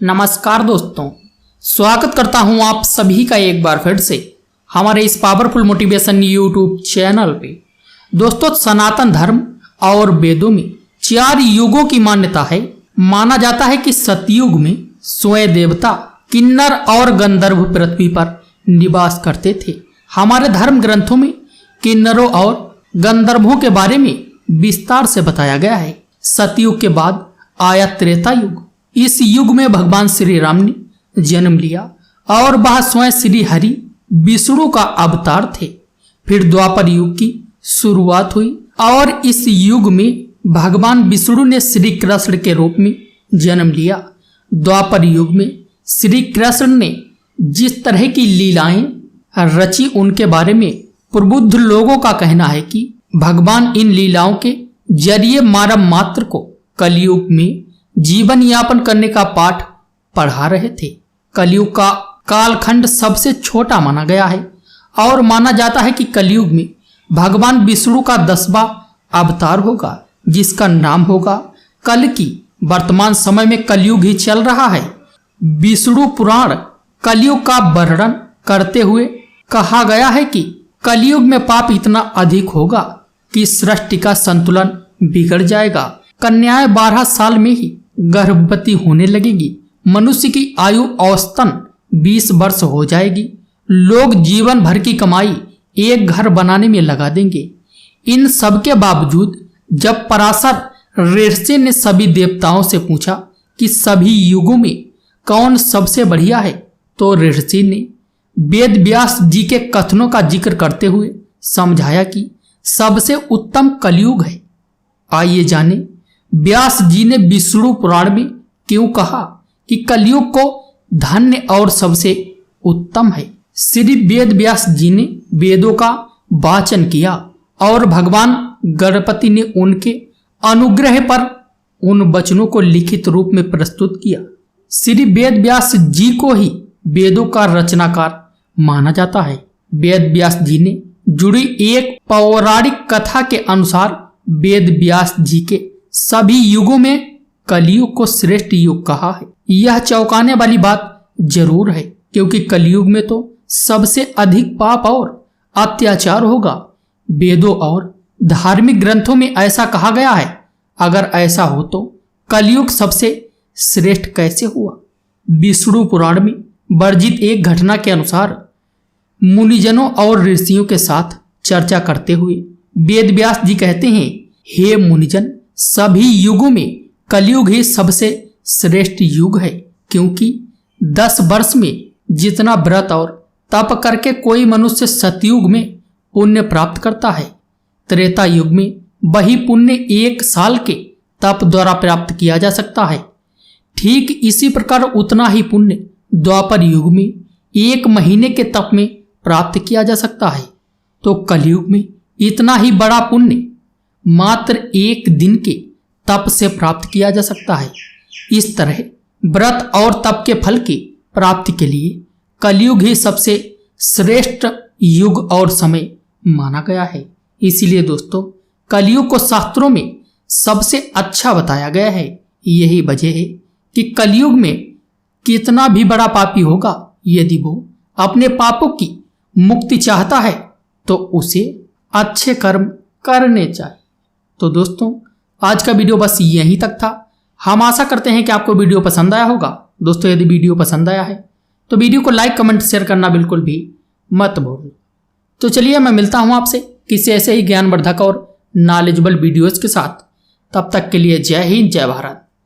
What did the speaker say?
नमस्कार दोस्तों, स्वागत करता हूं आप सभी का एक बार फिर से हमारे इस पावरफुल मोटिवेशन यूट्यूब चैनल पे। दोस्तों, सनातन धर्म और वेदों में 4 युगों की मान्यता है। माना जाता है कि सतयुग में स्वयं देवता किन्नर और गंधर्व पृथ्वी पर निवास करते थे। हमारे धर्म ग्रंथों में किन्नरों और गंधर्वों के बारे में विस्तार से बताया गया है। सतयुग के बाद आया त्रेता युग। इस युग में भगवान श्री राम ने जन्म लिया और वह स्वयं श्री हरि विष्णु का अवतार थे। फिर द्वापर युग की शुरुआत हुई और इस युग में भगवान विष्णु ने श्री कृष्ण के रूप में जन्म लिया। द्वापर युग में श्री कृष्ण ने जिस तरह की लीलाएं रची उनके बारे में प्रबुद्ध लोगों का कहना है कि भगवान इन लीलाओं के जरिए मानव मात्र को कलयुग में जीवन यापन करने का पाठ पढ़ा रहे थे। कलयुग का कालखंड सबसे छोटा माना गया है और माना जाता है कि कलयुग में भगवान विष्णु का 10वां अवतार होगा, जिसका नाम होगा कल्कि। वर्तमान समय में कलयुग ही चल रहा है। विष्णु पुराण कलयुग का वर्णन करते हुए कहा गया है कि कलयुग में पाप इतना अधिक होगा कि सृष्टि का संतुलन बिगड़ जाएगा। कन्याएं 12 साल में ही गर्भवती होने लगेगी। मनुष्य की आयु औसतन 20 वर्ष हो जाएगी। लोग जीवन भर की कमाई एक घर बनाने में लगा देंगे। इन सब के बावजूद जब पराशर ऋषि ने सभी देवताओं से पूछा कि सभी युगों में कौन सबसे बढ़िया है, तो ऋषि ने वेद व्यास जी के कथनों का जिक्र करते हुए समझाया कि सबसे उत्तम कलयुग है। आइए जाने व्यास जी ने विष्णु पुराण में क्यों कहा कि कलयुग को धन्य और सबसे उत्तम है। श्री वेद व्यास जी ने वेदों का वाचन किया और भगवान गणपति ने उनके अनुग्रह पर उन वचनों को लिखित रूप में प्रस्तुत किया। श्री वेद व्यास जी को ही वेदों का रचनाकार माना जाता है। वेद व्यास जी ने जुड़ी एक पौराणिक कथा के अनुसार वेद व्यास जी के सभी युगों में कलयुग को श्रेष्ठ युग कहा है। यह चौंकाने वाली बात जरूर है, क्योंकि कलयुग में तो सबसे अधिक पाप और अत्याचार होगा। वेदों और धार्मिक ग्रंथों में ऐसा कहा गया है। अगर ऐसा हो तो कलयुग सबसे श्रेष्ठ कैसे हुआ? विष्णु पुराण में वर्णित एक घटना के अनुसार मुनिजनों और ऋषियों के साथ चर्चा करते हुए वेद व्यास जी कहते हैं, हे मुनिजन, सभी युगों में कलयुग ही सबसे श्रेष्ठ युग है, क्योंकि 10 वर्ष में जितना व्रत और तप करके कोई मनुष्य सतयुग में पुण्य प्राप्त करता है, त्रेता युग में वही पुण्य 1 साल के तप द्वारा प्राप्त किया जा सकता है। ठीक इसी प्रकार उतना ही पुण्य द्वापर युग में 1 महीने के तप में प्राप्त किया जा सकता है। तो कलयुग में इतना ही बड़ा पुण्य मात्र 1 दिन के तप से प्राप्त किया जा सकता है। इस तरह व्रत और तप के फल की प्राप्ति के लिए कलयुग ही सबसे श्रेष्ठ युग और समय माना गया है। इसीलिए दोस्तों, कलयुग को शास्त्रों में सबसे अच्छा बताया गया है। यही वजह है कि कलयुग में कितना भी बड़ा पापी होगा, यदि वो अपने पापों की मुक्ति चाहता है तो उसे अच्छे कर्म करने चाहिए। तो दोस्तों, आज का वीडियो बस यहीं तक था। हम आशा करते हैं कि आपको वीडियो पसंद आया होगा। दोस्तों, यदि वीडियो पसंद आया है तो वीडियो को लाइक, कमेंट, शेयर करना बिल्कुल भी मत भूलना। तो चलिए, मैं मिलता हूं आपसे किसी ऐसे ही ज्ञानवर्धक और नॉलेजेबल वीडियोज के साथ। तब तक के लिए जय हिंद, जय भारत।